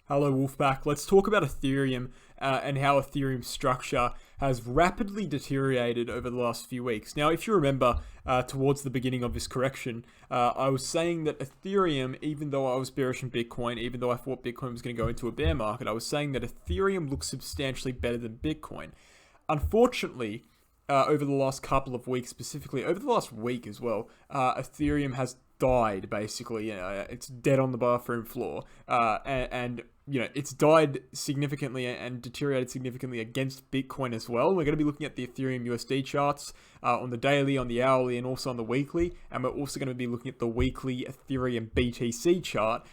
Hello, Wolfpack. Let's talk about Ethereum and how Ethereum's structure has rapidly deteriorated over the last few weeks. Now, if you remember, towards the beginning of this correction, I was saying that Ethereum, even though I was bearish in Bitcoin, even though I thought Bitcoin was going to go into a bear market, I was saying that Ethereum looks substantially better than Bitcoin. Unfortunately, over the last couple of weeks, specifically over the last week as well, Ethereum has died, basically. It's dead on the bathroom floor, and it's died significantly and deteriorated significantly against Bitcoin as well. We're going to be looking at the Ethereum USD charts on the daily, on the hourly, and also on the weekly, and we're also going to be looking at the weekly Ethereum BTC chart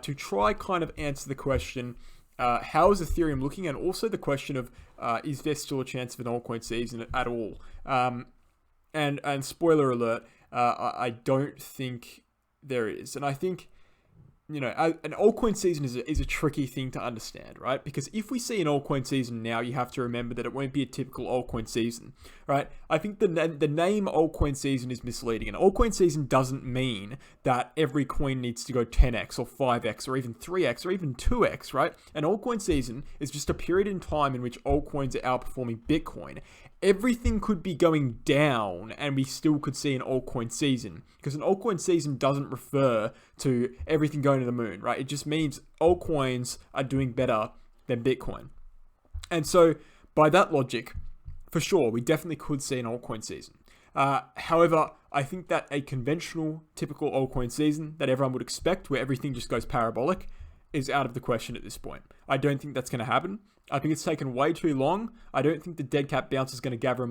to try kind of answer the question, how is Ethereum looking, and also the question of is there still a chance of an altcoin season at all? And spoiler alert, I don't think there is. And I think, an altcoin season is a tricky thing to understand, right? Because if we see an altcoin season now, you have to remember that it won't be a typical altcoin season, right? I think the name altcoin season is misleading. An altcoin season doesn't mean that every coin needs to go 10x or 5x or even 3x or even 2x, right? An altcoin season is just a period in time in which altcoins are outperforming Bitcoin. Everything could be going down and we still could see an altcoin season, because an altcoin season doesn't refer to everything going to the moon, right? It just means altcoins are doing better than Bitcoin. And so by that logic, for sure, we definitely could see an altcoin season. However, I think that a conventional, typical altcoin season that everyone would expect, where everything just goes parabolic, is out of the question at this point. I don't think that's going to happen. I think it's taken way too long. I don't think the dead cat bounce is going to gather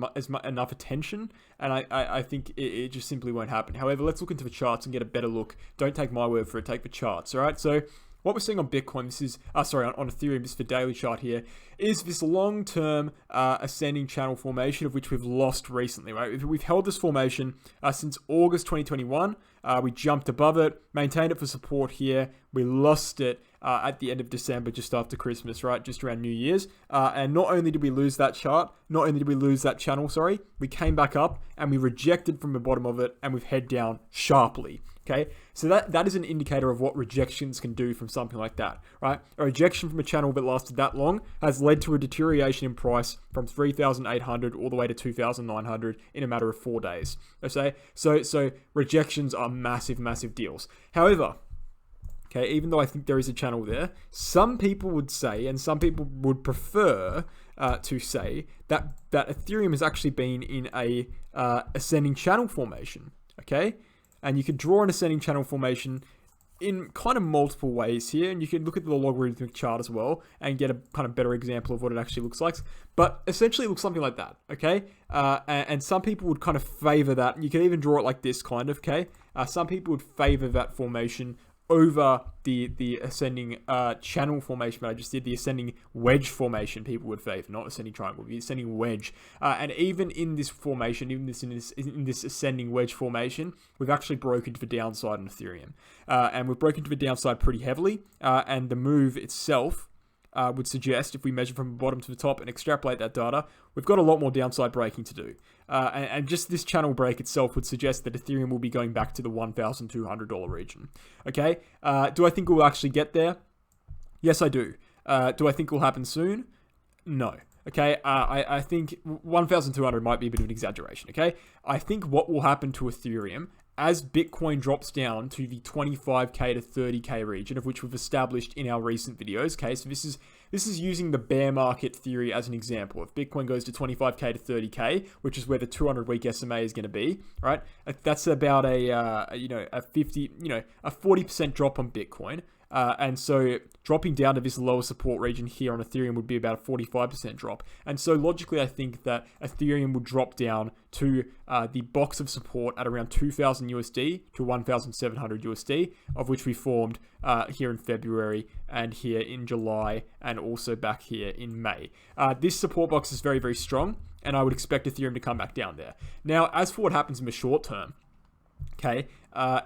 enough attention, and I think it just simply won't happen. However, let's look into the charts and get a better look. Don't take my word for it, take the charts, all right? So what we're seeing on Bitcoin, on Ethereum, this is the daily chart here, is this long-term ascending channel formation, of which we've lost recently, right? We've held this formation since August 2021. We jumped above it, maintained it for support here. We lost it at the end of December, just after Christmas, right? Just around New Year's. And not only did we lose that channel, we came back up and we rejected from the bottom of it, and we've head down sharply. Okay, so that is an indicator of what rejections can do from something like that, right? A rejection from a channel that lasted that long has led to a deterioration in price from 3,800 all the way to 2,900 in a matter of 4 days. Okay, so rejections are massive deals. However, okay, even though I think there is a channel there, some people would say, and some people would prefer to say that Ethereum has actually been in a ascending channel formation. Okay. And you could draw an ascending channel formation in kind of multiple ways here. And you can look at the logarithmic chart as well and get a kind of better example of what it actually looks like. But essentially it looks something like that, okay? And some people would kind of favor that. You can even draw it like this kind of, okay? Some people would favor that formation over the ascending channel formation that I just did. The ascending wedge formation people would favor, not ascending triangle, the ascending wedge. And even in this formation, in this ascending wedge formation, we've actually broken to the downside on Ethereum. And we've broken to the downside pretty heavily. And the move itself would suggest, if we measure from the bottom to the top and extrapolate that data, we've got a lot more downside breaking to do. And just this channel break itself would suggest that Ethereum will be going back to the $1,200 region. Okay, do I think we'll actually get there? Yes, I do. Do I think it will happen soon? No. Okay, I think 1,200 might be a bit of an exaggeration. Okay, I think what will happen to Ethereum as Bitcoin drops down to the 25k to 30k region, of which we've established in our recent videos. Okay, so this is using the bear market theory as an example. If Bitcoin goes to 25k to 30k, which is where the 200-week SMA is going to be, right? That's about a 40% drop on Bitcoin. And so dropping down to this lower support region here on Ethereum would be about a 45% drop. And so logically, I think that Ethereum would drop down to the box of support at around 2,000 USD to 1,700 USD, of which we formed here in February and here in July and also back here in May. This support box is very strong, and I would expect Ethereum to come back down there. Now, as for what happens in the short term, okay,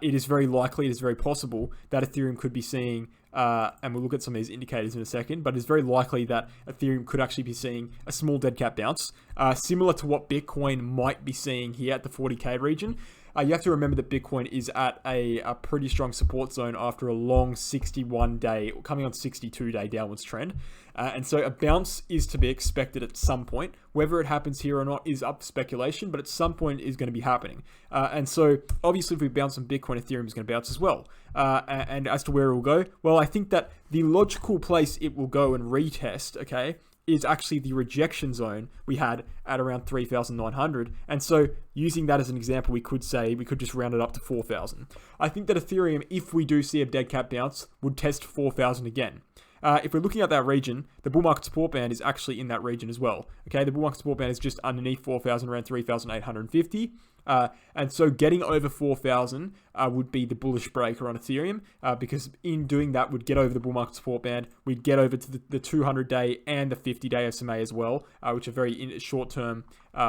it is very likely, it is very possible that Ethereum could be seeing, and we'll look at some of these indicators in a second, but it's very likely that Ethereum could actually be seeing a small dead cat bounce, similar to what Bitcoin might be seeing here at the 40k region. you have to remember that Bitcoin is at a pretty strong support zone after a long 61-day, coming on 62-day downwards trend. And so a bounce is to be expected at some point. Whether it happens here or not is up for speculation, but at some point is going to be happening. And so obviously if we bounce on Bitcoin, Ethereum is going to bounce as well. And as to where it will go, well, I think that the logical place it will go and retest, okay, is actually the rejection zone we had at around 3,900. And so using that as an example, we could just round it up to 4,000. I think that Ethereum, if we do see a dead cat bounce, would test 4,000 again. If we're looking at that region, the bull market support band is actually in that region as well. Okay, the bull market support band is just underneath 4,000, around 3,850. And so getting over 4,000 would be the bullish breaker on Ethereum, because in doing that, we'd get over the bull market support band, we'd get over to the 200-day and the 50-day SMA as well, which are very short-term,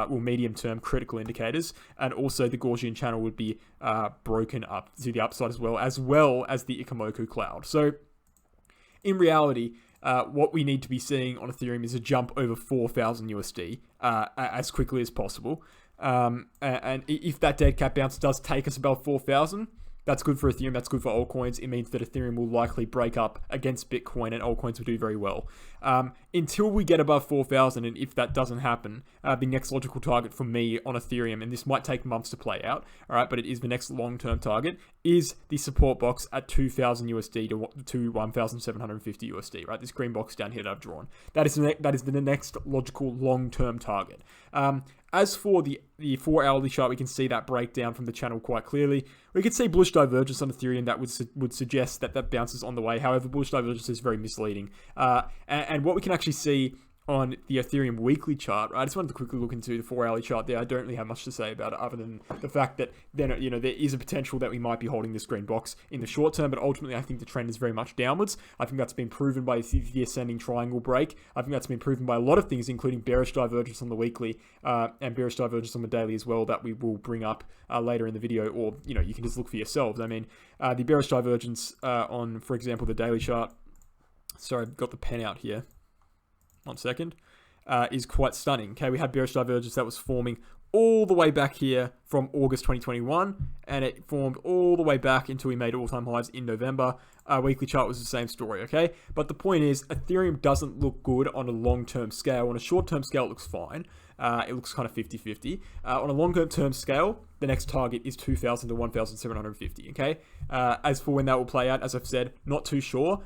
medium-term critical indicators, and also the Gaussian channel would be broken up to the upside as well as the Ichimoku cloud. So in reality, what we need to be seeing on Ethereum is a jump over 4,000 USD as quickly as possible. And if that dead cat bounce does take us above 4,000, that's good for Ethereum, that's good for altcoins. It means that Ethereum will likely break up against Bitcoin and altcoins will do very well. Until we get above 4,000, and if that doesn't happen, the next logical target for me on Ethereum, and this might take months to play out, all right, but it is the next long-term target, is the support box at 2,000 USD to 1,750 USD, right? This green box down here that I've drawn. That is the next logical long-term target. As for the 4-hourly chart, we can see that breakdown from the channel quite clearly. We could see bullish divergence on Ethereum that would suggest that bounce is on the way. However, bullish divergence is very misleading. And what we can actually see on the Ethereum weekly chart, right? I just wanted to quickly look into the 4-hourly chart there. I don't really have much to say about it other than the fact that then, there is a potential that we might be holding this green box in the short term, but ultimately I think the trend is very much downwards. I think that's been proven by the ascending triangle break. I think that's been proven by a lot of things, including bearish divergence on the weekly and bearish divergence on the daily as well, that we will bring up later in the video, or, you can just look for yourselves. I mean, the bearish divergence on, for example, the daily chart, sorry, I've got the pen out here. 1 second, is quite stunning. Okay, we had bearish divergence that was forming all the way back here from August 2021, and it formed all the way back until we made all-time highs in November. Weekly chart was the same story, okay? But the point is, Ethereum doesn't look good on a long-term scale. On a short-term scale, it looks fine. It looks kind of 50-50. On a longer-term scale, the next target is 2,000 to 1,750, okay? As for when that will play out, as I've said, not too sure.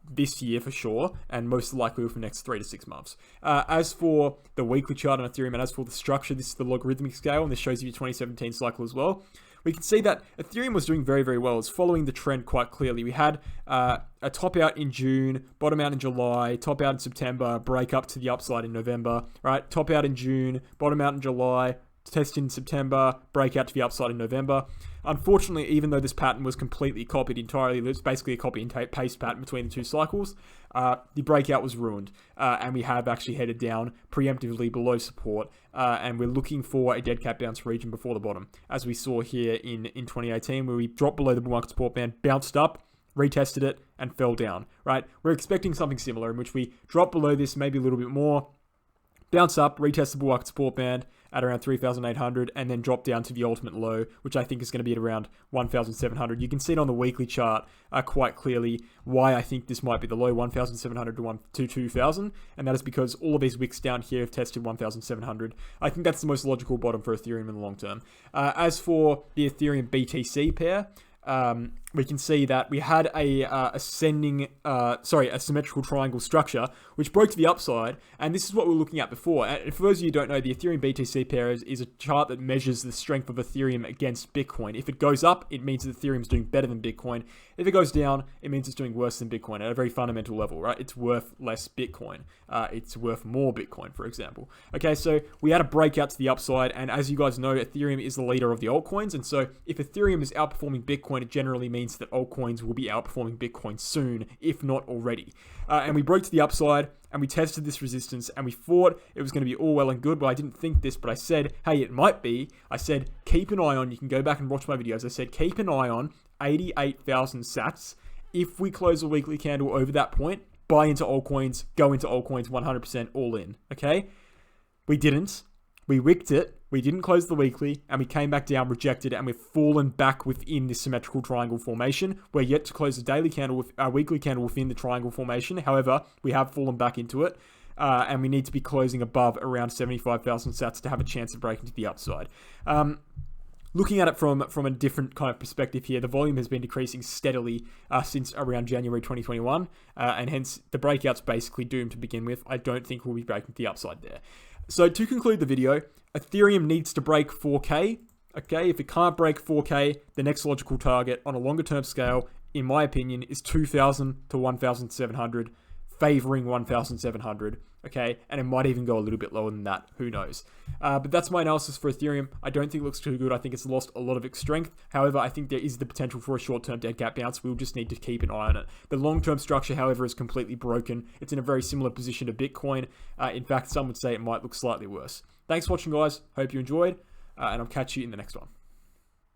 This year for sure, and most likely for the next 3 to 6 months. As for the weekly chart on Ethereum, and as for the structure, this is the logarithmic scale, and this shows you the 2017 cycle as well. We can see that Ethereum was doing very, very well. It's following the trend quite clearly. We had a top out in June, bottom out in July, top out in September, break up to the upside in November, right? Top out in June, bottom out in July, test in September, break out to the upside in November. Unfortunately, even though this pattern was completely copied entirely, it's basically a copy and paste pattern between the two cycles, the breakout was ruined, and we have actually headed down preemptively below support, and we're looking for a dead cat bounce region before the bottom, as we saw here in 2018, where we dropped below the bull market support band, bounced up, retested it, and fell down, right? We're expecting something similar, in which we drop below this maybe a little bit more, bounce up, retest the bull market support band at around 3,800, and then drop down to the ultimate low, which I think is going to be at around 1,700. You can see it on the weekly chart quite clearly why I think this might be the low, 1,700 to 2,000, and that is because all of these wicks down here have tested 1,700. I think that's the most logical bottom for Ethereum in the long term. As for the Ethereum BTC pair, we can see that we had a symmetrical triangle structure, which broke to the upside, and this is what we were looking at before. And for those of you who don't know, the Ethereum BTC pair is a chart that measures the strength of Ethereum against Bitcoin. If it goes up, it means that Ethereum is doing better than Bitcoin. If it goes down, it means it's doing worse than Bitcoin at a very fundamental level, right? It's worth less Bitcoin. It's worth more Bitcoin, for example. Okay, so we had a breakout to the upside, and as you guys know, Ethereum is the leader of the altcoins, and so if Ethereum is outperforming Bitcoin, it generally means that altcoins will be outperforming Bitcoin soon, if not already. And we broke to the upside, and we tested this resistance, and we thought it was going to be all well and good. Well, I didn't think this, but I said, hey, it might be. I said, keep an eye on, you can go back and watch my videos. I said, keep an eye on 88,000 sats. If we close a weekly candle over that point, buy into altcoins, go into altcoins 100% all in, okay? We didn't. We wicked it, we didn't close the weekly, and we came back down, rejected it, and we've fallen back within this symmetrical triangle formation. We're yet to close the daily candle with our weekly candle within the triangle formation. However, we have fallen back into it, and we need to be closing above around 75,000 sats to have a chance of breaking to the upside. Looking at it from a different kind of perspective here, the volume has been decreasing steadily since around January 2021, and hence the breakout's basically doomed to begin with. I don't think we'll be breaking to the upside there. So to conclude the video, Ethereum needs to break 4K. Okay, if it can't break 4K, the next logical target on a longer term scale, in my opinion, is 2,000 to 1,700, favoring 1,700. Okay, and it might even go a little bit lower than that. Who knows? But that's my analysis for Ethereum. I don't think it looks too good. I think it's lost a lot of its strength. However, I think there is the potential for a short-term dead cat bounce. We'll just need to keep an eye on it. The long-term structure, however, is completely broken. It's in a very similar position to Bitcoin. In fact, some would say it might look slightly worse. Thanks for watching, guys. Hope you enjoyed, and I'll catch you in the next one.